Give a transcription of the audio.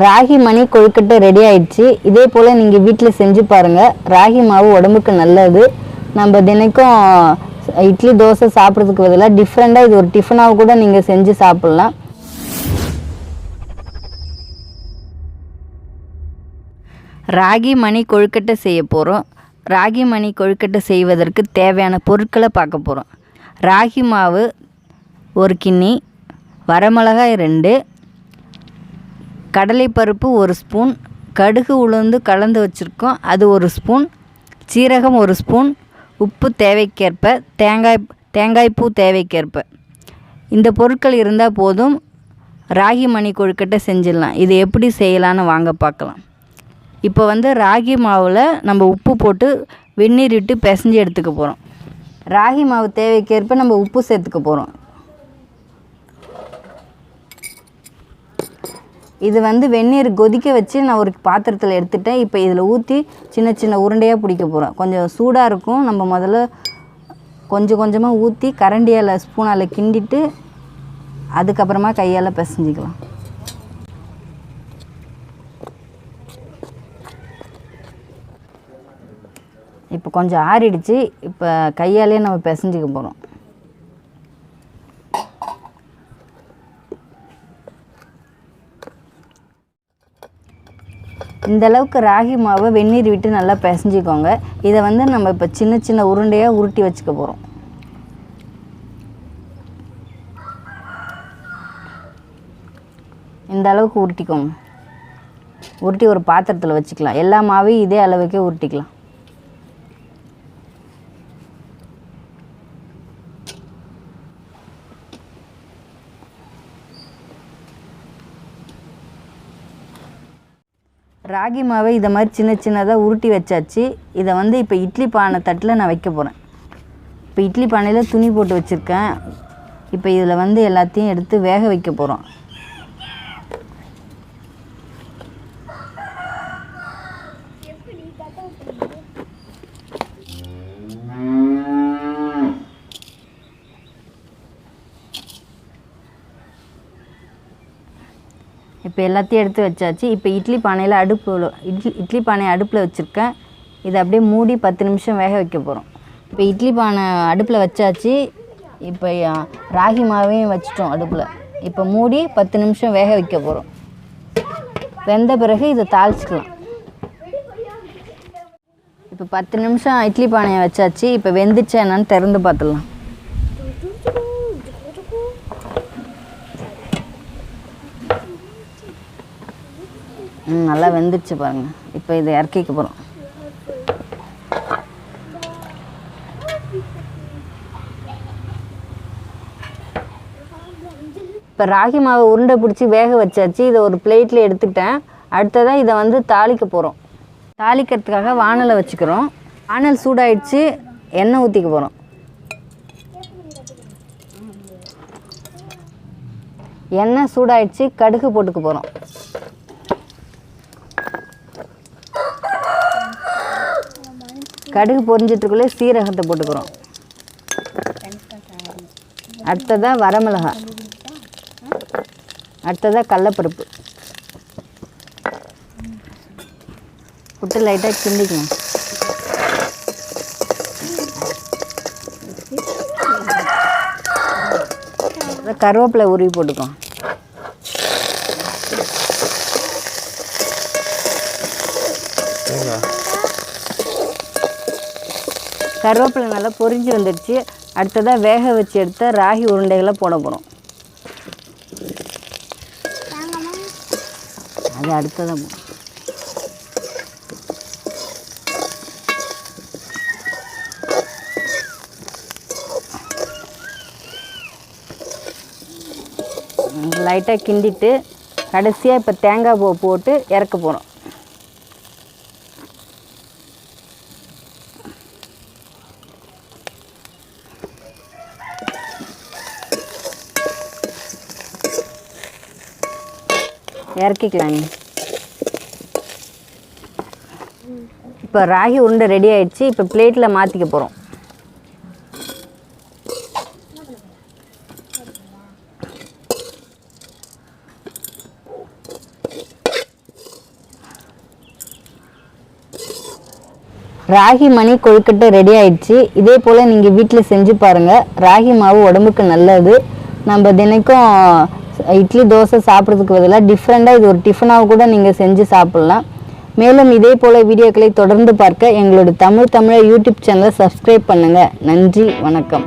ராகி மணி கொழுக்கட்டை ready ஆயிடுச்சு. இதே போல் நீங்கள் வீட்டில் செஞ்சு பாருங்கள். ராகி மாவு உடம்புக்கு நல்லது. நம்ம தினைக்கும் இட்லி தோசை சாப்பிட்றதுக்கு பதிலாக டிஃப்ரெண்ட்டாக இது ஒரு டிஃபனாக கூட நீங்கள் செஞ்சு சாப்பிட்லாம். ராகி மணி கொழுக்கட்டை செய்ய போகிறோம். ராகி மணி கொழுக்கட்டை செய்வதற்கு தேவையான பொருட்களை பார்க்க போகிறோம். ராகி மாவு 1 கிண்ணி, வரமிளகாய் 2, கடலைப்பருப்பு 1 ஸ்பூன், கடுகு உளுந்து கலந்து வச்சுருக்கோம் அது 1 ஸ்பூன், சீரகம் 1 ஸ்பூன், உப்பு தேவைக்கேற்ப, தேங்காய்ப்பூ தேவைக்கேற்ப. இந்த பொருட்கள் இருந்தால் போதும், ராகி மணி கொழுக்கட்டை செஞ்சிடலாம். இது எப்படி செய்யலான்னு வாங்க பார்க்கலாம். இப்போ ராகி மாவில் நம்ம உப்பு போட்டு வெந்நீர் விட்டு பிசைஞ்சு எடுத்துக்க போகிறோம். ராகி மாவு தேவைக்கேற்ப நம்ம உப்பு சேர்த்துக்க போகிறோம். இது வெந்நீர் கொதிக்க வச்சு நான் ஒரு பாத்திரத்தில் எடுத்துட்டேன். இப்போ இதில் ஊற்றி சின்ன சின்ன உருண்டையாக பிடிக்க போகிறோம். கொஞ்சம் சூடாக இருக்கும். நம்ம முதல்ல கொஞ்சம் கொஞ்சமாக ஊற்றி கரண்டியால் ஸ்பூனால் கிண்டிட்டு அதுக்கப்புறமா கையால் பிசைஞ்சிக்கலாம். இப்போ கொஞ்சம் ஆறிடுச்சு. இப்போ கையாலே நம்ம பிசைஞ்சிக்க போகிறோம். இந்தளவுக்கு ராகி மாவை வெந்நீர் விட்டு நல்லா பிசைஞ்சிக்கோங்க. இதை நம்ம இப்போ சின்ன சின்ன உருண்டையாக உருட்டி வச்சுக்க போகிறோம். இந்த அளவுக்கு உருட்டிக்கோங்க. உருட்டி ஒரு பாத்திரத்தில் வச்சுக்கலாம். எல்லா மாவையும் இதே அளவுக்கே உருட்டிக்கலாம். ராகி மாவை இதை மாதிரி சின்ன சின்னதாக உருட்டி வச்சாச்சு. இதை இப்போ இட்லி பானை தட்டில் நான் வைக்க போகிறேன். இப்போ இட்லி பானையில் துணி போட்டு வச்சுருக்கேன். இப்போ இதில் எல்லாத்தையும் எடுத்து வேக வைக்க போகிறோம். இப்போ எல்லாத்தையும் எடுத்து வச்சாச்சு. இப்போ இட்லி பானையில் இட்லி பானையை அடுப்பில் வச்சுருக்கேன். இதை அப்படியே மூடி 10 நிமிஷம் வேக வைக்க போகிறோம். இப்போ இட்லி பானை அடுப்பில் வச்சாச்சு. இப்போ ராகி மாவையும் வச்சிட்டோம் அடுப்பில். இப்போ மூடி 10 நிமிஷம் வேக வைக்க போகிறோம். வெந்த பிறகு இதை தாளிச்சிக்கலாம். இப்போ 10 நிமிஷம் இட்லி பானையை வச்சாச்சு. இப்போ வெந்துச்சா என்னன்னு திறந்து பார்த்துடலாம். நல்லா வெந்துடுச்சு பாருங்கள். இப்போ இதை இறக்கிக்க போகிறோம். இப்போ ராகி மாவை உருண்டை பிடிச்சி வேக வச்சாச்சு. இதை ஒரு பிளேட்டில் எடுத்துட்டேன். அடுத்ததாக இதை தாளிக்க போகிறோம். தாளிக்கிறதுக்காக வானலை வச்சுக்கிறோம். வானல் சூடாயிடுச்சு. எண்ணெய் ஊற்றிக்க போகிறோம். எண்ணெய் சூடாயிடுச்சு. கடுகு போட்டுக்க போகிறோம். கடுகு பொரிஞ்சிட்ருக்குள்ளே சீரகத்தை போட்டுக்கிறோம். அடுத்ததாக வரமிளகாய், அடுத்ததாக கடலைப்பருப்பு விட்டு லைட்டாக கிண்டிக்கணும். கருவேப்பிலை உருவி போட்டுக்கோம். கருவேப்பிலை நல்லா பொரிஞ்சு வந்துடுச்சு. அடுத்ததாக வேக வச்சு எடுத்த ராகி உருண்டைகளை போட போகிறோம். அது அடுத்ததாக லைட்டாக கிண்டிட்டு கடைசியாக இப்போ தேங்காய் பூ போட்டு இறக்க போகிறோம். இறக்கிக்கலாம். இப்போ ராகி உருண்டை ரெடி ஆயிடுச்சு. இப்போ பிளேட்டில் மாற்றிக்க போகிறோம். ராகி மணி கொழுக்கட்டை ரெடி ஆயிடுச்சு. இதே போல் நீங்கள் வீட்டில் செஞ்சு பாருங்கள். ராகி மாவு உடம்புக்கு நல்லது. நம்ம தினைக்கும் இட்லி தோசை சாப்பிட்றதுக்கு பதிலாக டிஃப்ரெண்ட்டாக இது ஒரு டிஃபனாக கூட நீங்கள் செஞ்சு சாப்பிட்லாம். மேலும் இதே போல் வீடியோக்களை தொடர்ந்து பார்க்க எங்களோட தமிழை யூடியூப் சேனலை சப்ஸ்கிரைப் பண்ணுங்கள். நன்றி, வணக்கம்.